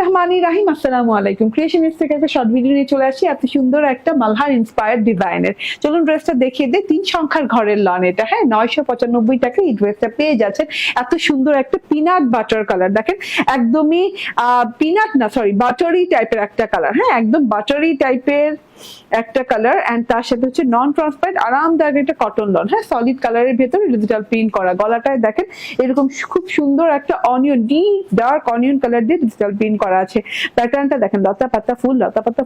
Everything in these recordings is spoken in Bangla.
রহমানির আসসালামু আলাইকুম। ক্রিয়েশনিস্ট থেকে একটা শর্ট ভিডিও নিয়ে চলে আসি এত সুন্দর একটা মালহার ইন্সপায়ার্ড ডিজাইনের। চলুন ড্রেসটা দেখিয়ে দিই। 3 সংখ্যার ঘরের লন এটা, হ্যাঁ 995 টাকা এই ড্রেসটা পেয়ে যাচ্ছেন। এত সুন্দর একটা পিনাট বাটার কালার, দেখেন একদমই পিনাট না সরি বাটারি টাইপের একটা কালার, হ্যাঁ একদম বাটারি টাইপের একটা কালার। এন্ড তার সাথে হচ্ছে নন ট্রান্সপারেন্ট আরামদায়ক একটা কটন লন, হ্যাঁ সলিড কালারের ভেতরে ডিজিটাল প্রিন্ট করা। গলাটায় দেখেন এরকম খুব সুন্দর একটা onion deep dark onion colour দিয়ে ডিজিটাল প্রিন্ট করা আছে। প্যাটার্নটা দেখেন লতা পাতা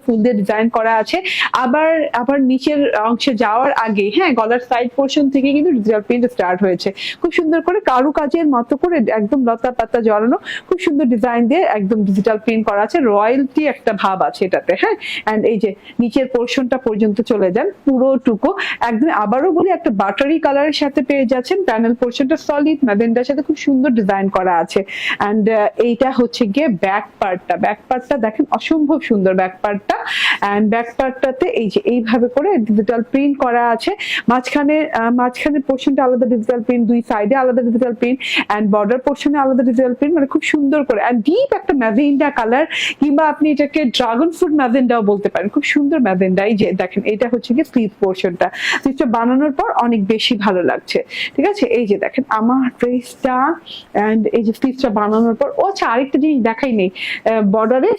ফুল দিয়ে ডিজাইন করা আছে। আবার নিচের অংশে যাওয়ার আগে হ্যাঁ গলার সাইড পোর্শন থেকে কিন্তু ডিজিটাল প্রিন্ট স্টার্ট হয়েছে। খুব সুন্দর করে কারুকাজের মতো করে একদম লতা পাতা জড়ানো খুব সুন্দর ডিজাইন দিয়ে একদম ডিজিটাল প্রিন্ট করা আছে। রয়্যালটি একটা ভাব আছে এটাতে, হ্যাঁ। এন্ড এই যে নিচের পোর্শনটা পর্যন্ত চলে যান পুরোটুকু একদম আবারও বলি একটা বাটারি কালারের সাথে পেয়ে যাচ্ছেন। প্যানেল পোর্শনটা সলিড ম্যাজেন্ডার সাথে খুব সুন্দর ডিজাইন করা আছে। এন্ড এইটা হচ্ছে গিয়ে ব্যাক পার্টটা দেখেন অসম্ভব সুন্দর ব্যাক পার্টটা। এন্ড ব্যাক পার্টটাতে এই যে এইভাবে করে ডিজিটাল প্রিন্ট করা আছে। মাঝখানে পোর্শনটা আলাদা ডিজিটাল প্রিন্ট, দুই সাইডে আলাদা ডিজিটাল প্রিন্ট এন্ড বর্ডার পোর্শনে আলাদা ডিজিটাল প্রিন্ট, মানে খুব সুন্দর করে। এন্ড ডিপ একটা ম্যাজেন্ডা কালার কিংবা আপনি এটাকে ড্রাগন ফ্রুট ম্যাজেন্ডাও বলতে পারেন, খুব সুন্দর ম্যাজেন্ডা। এই যে দেখেন এটা হচ্ছে কি স্লিভ পোর্শনটা, স্লিভটা বানানোর পর অনেক বেশি ভালো লাগছে, ঠিক আছে। এই যে দেখেন আমার ড্রেসটা এন্ড এই যে স্লিভটা বানানোর পর আচ্ছা আরেকটা জিনিস দেখাই নেই, বর্ডারে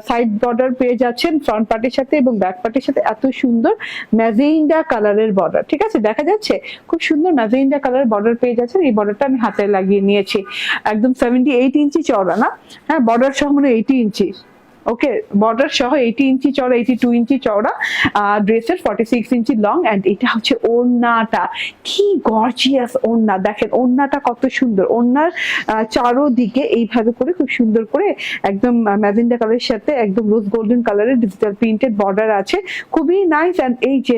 সাইড বর্ডার পেয়ে যাচ্ছেন ফ্রন্ট পার্টের সাথে এবং ব্যাক পার্টের সাথে এত সুন্দর ম্যাজেন্ডা কালারের বর্ডার, ঠিক আছে দেখা যাচ্ছে খুব সুন্দর ম্যাজেন্ডা কালারের বর্ডার পেয়ে যাচ্ছেন। এই বর্ডারটা আমি হাতে লাগিয়ে নিয়েছি, একদম 78 ইঞ্চি চওড়া না, হ্যাঁ বর্ডার সহ মানে 80 ইঞ্চি, ওকে বর্ডার সহ 80 ইঞ্চি চওড়া 82 ইঞ্চি চওড়া, ড্রেসের 46 ইঞ্চি লং। এন্ড এটা হচ্ছে ওড়নাটা, কি গর্জিয়াস ওড়না, দেখেন ওড়নাটা কত সুন্দর। ওড়নার চারোদিকে এইভাবে করে খুব সুন্দর করে একদম ম্যাজেন্ডা কালারের সাথে একদম রোজ গোল্ডেন কালারের ডিজিটাল প্রিন্টেড বর্ডার আছে, খুবই নাইস। এন্ড এই যে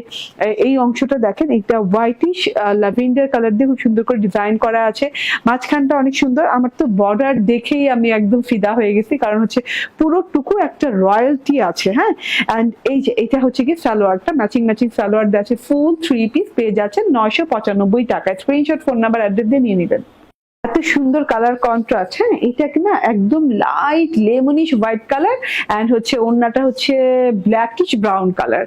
এই অংশটা দেখেন এটা হোয়াইটিশ ল্যাভেন্ডার কালার দিয়ে খুব সুন্দর করে ডিজাইন করা আছে। মাঝখানটা অনেক সুন্দর, আমার তো বর্ডার দেখেই আমি একদম ফিদা হয়ে গেছি, কারণ হচ্ছে পুরোটুকু একটা রয়্যালটি আছে, হ্যাঁ। এন্ড এই যে এটা হচ্ছে কি সালোয়ারটা, ম্যাচিং সালোয়ার দিয়ে আছে। ফুল 3 পিস পেয়ে যাচ্ছেন 995 টাকায়। স্ক্রিনশট ফোন নাম্বার অ্যাড্রেস দিয়ে নিয়ে নেবেন। এত সুন্দর কালার কন্ট্রাস্ট, হ্যাঁ এটা কি না একদম light lemonish white colour and হচ্ছে ওড়নাটা হচ্ছে ব্ল্যাকিশ ব্রাউন কালার,